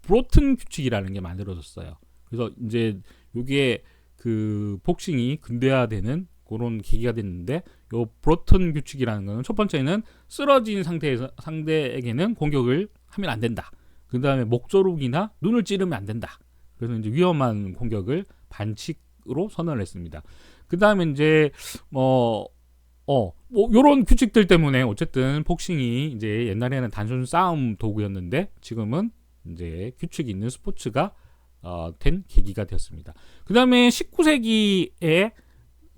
브로튼 규칙이라는 게 만들어졌어요. 그래서 이제 요게 그 복싱이 근대화되는 그런 계기가 됐는데 요 브로튼 규칙이라는 거는 첫 번째는 쓰러진 상태에서 상대에게는 공격을 하면 안 된다. 그 다음에 목조룩이나 눈을 찌르면 안 된다. 그래서 이제 위험한 공격을 반칙으로 선언을 했습니다. 그 다음에 이제 뭐 요런 규칙들 때문에 어쨌든 복싱이 이제 옛날에는 단순 싸움 도구였는데 지금은 이제 규칙이 있는 스포츠가 된 계기가 되었습니다. 그 다음에 19세기에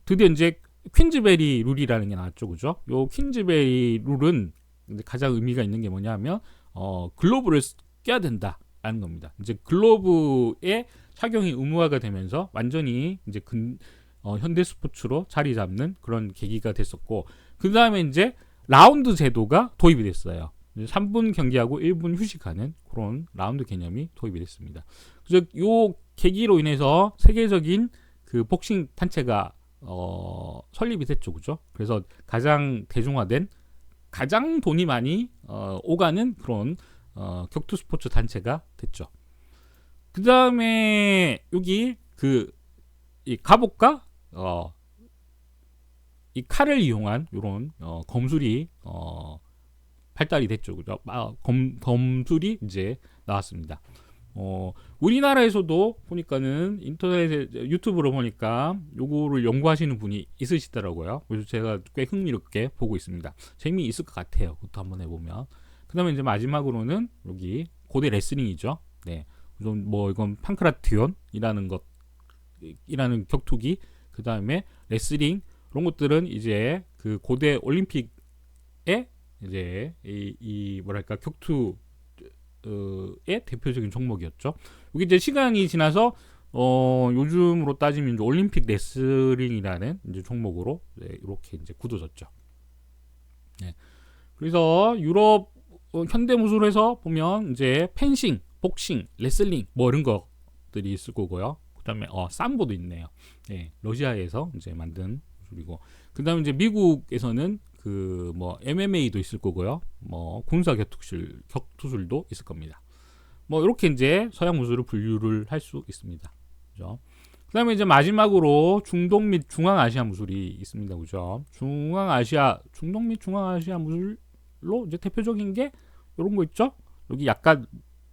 드디어 이제 퀸즈베리 룰이라는 게 나왔죠, 그죠? 요 퀸즈베리 룰은 가장 의미가 있는 게 뭐냐면 글로브를 껴야 된다라는 겁니다. 이제 글로브의 착용이 의무화가 되면서 완전히 이제 현대 스포츠로 자리 잡는 그런 계기가 됐었고, 그 다음에 이제 라운드 제도가 도입이 됐어요. 3분 경기하고 1분 휴식하는 그런 라운드 개념이 도입이 됐습니다. 그래서 요 계기로 인해서 세계적인 그 복싱 단체가 설립이 됐죠, 그죠? 그래서 가장 대중화된, 가장 돈이 많이 오가는 그런 격투 스포츠 단체가 됐죠. 그 다음에 여기 이 갑옷과 이 칼을 이용한 이런 검술이 발달이 됐죠, 그죠? 검술이 이제 나왔습니다. 우리나라에서도 보니까는 인터넷에 유튜브로 보니까 요거를 연구하시는 분이 있으시더라고요. 그래서 제가 꽤 흥미롭게 보고 있습니다. 재미있을 것 같아요. 그것도 한번 해보면. 그 다음에 이제 마지막으로는 여기 고대 레슬링이죠. 네. 뭐 이건 판크라티온이라는 이라는 격투기, 그 다음에 레슬링, 이런 것들은 이제 그 고대 올림픽에 이제 이 뭐랄까 격투의 대표적인 종목이었죠. 이게 이제 시간이 지나서 요즘으로 따지면 이제 올림픽 레슬링이라는 이제 종목으로 이렇게 이제 굳어졌죠. 네. 그래서 유럽 현대 무술에서 보면 이제 펜싱, 복싱, 레슬링 뭐 이런 것들이 있을 거고요. 그다음에 삼보도 있네요. 네, 러시아에서 이제 만든 무술이고, 그다음에 이제 미국에서는 그 뭐 MMA도 있을 거고요. 뭐 군사 격투술도 있을 겁니다. 뭐 이렇게 이제 서양 무술을 분류를 할 수 있습니다. 그죠? 그다음에 이제 마지막으로 중동 및 중앙아시아 무술이 있습니다. 그죠? 중동 및 중앙아시아 무술로 이제 대표적인 게 이런 거 있죠? 여기 약간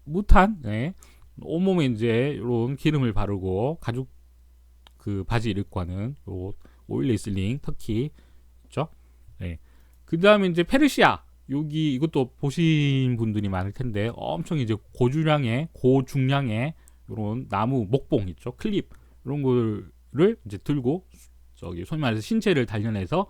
무탄, 네. 온몸에 이제 이런 기름을 바르고 가죽 그 바지 입고 하는 요 오일 레슬링 터키 있죠. 네. 그 다음에 이제 페르시아 여기 이것도 보신 분들이 많을 텐데 엄청 이제 고중량의 이런 나무 목봉 있죠. 클립 이런 거를 이제 들고 저기 소위 말해서 신체를 단련해서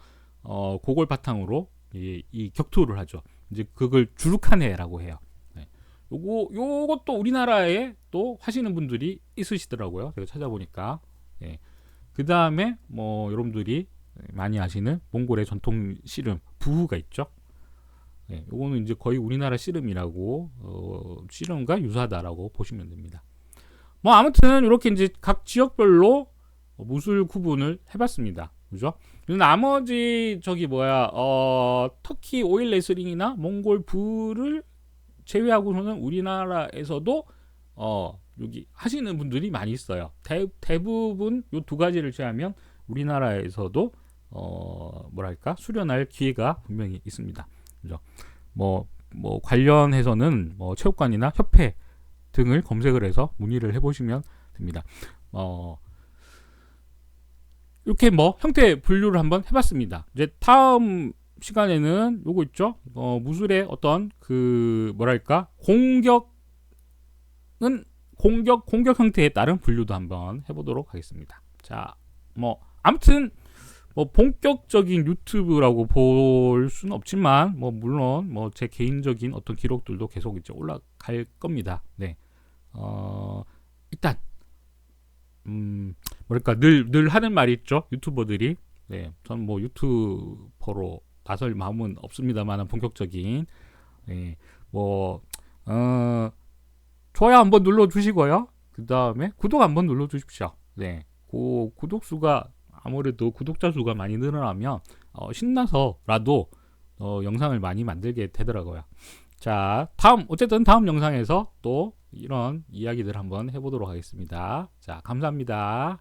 그걸 바탕으로 이 격투를 하죠. 이제 그걸 주루카네라고 해요. 네. 요것도 우리나라에 또 하시는 분들이 있으시더라고요. 제가 찾아보니까. 네. 그 다음에 뭐 여러분들이 많이 아시는 몽골의 전통 씨름 부후가 있죠. 네, 요거는 이제 거의 우리나라 씨름이라고 씨름과 유사하다라고 보시면 됩니다. 뭐 아무튼 이렇게 이제 각 지역별로 무술 구분을 해봤습니다. 그죠? 나머지 저기 터키 오일 레슬링이나 몽골 부를 제외하고서는 우리나라에서도 여기 하시는 분들이 많이 있어요. 대부분 요 두 가지를 제외하면 우리나라에서도 뭐랄까 수련할 기회가 분명히 있습니다. 그죠? 뭐 관련해서는 뭐 체육관이나 협회 등을 검색을 해서 문의를 해보시면 됩니다. 이렇게 뭐 형태 분류를 한번 해봤습니다. 이제 다음 시간에는 요거 있죠. 무술의 어떤 그 뭐랄까 공격 형태에 따른 분류도 한번 해보도록 하겠습니다. 자, 뭐 아무튼 뭐 본격적인 유튜브라고 볼 수는 없지만 뭐 물론 뭐 제 개인적인 어떤 기록들도 계속 이제 올라갈 겁니다. 네, 일단 뭐랄까 늘 하는 말이 있죠. 유튜버들이 네, 전 뭐 유튜버로 나설 마음은 없습니다만 본격적인 네, 좋아요 한번 눌러주시고요. 그 다음에 구독 한번 눌러주십시오. 네, 그 구독 수가 아무래도 구독자 수가 많이 늘어나면 신나서라도 영상을 많이 만들게 되더라고요. 자, 어쨌든 다음 영상에서 또 이런 이야기들 한번 해보도록 하겠습니다. 자, 감사합니다.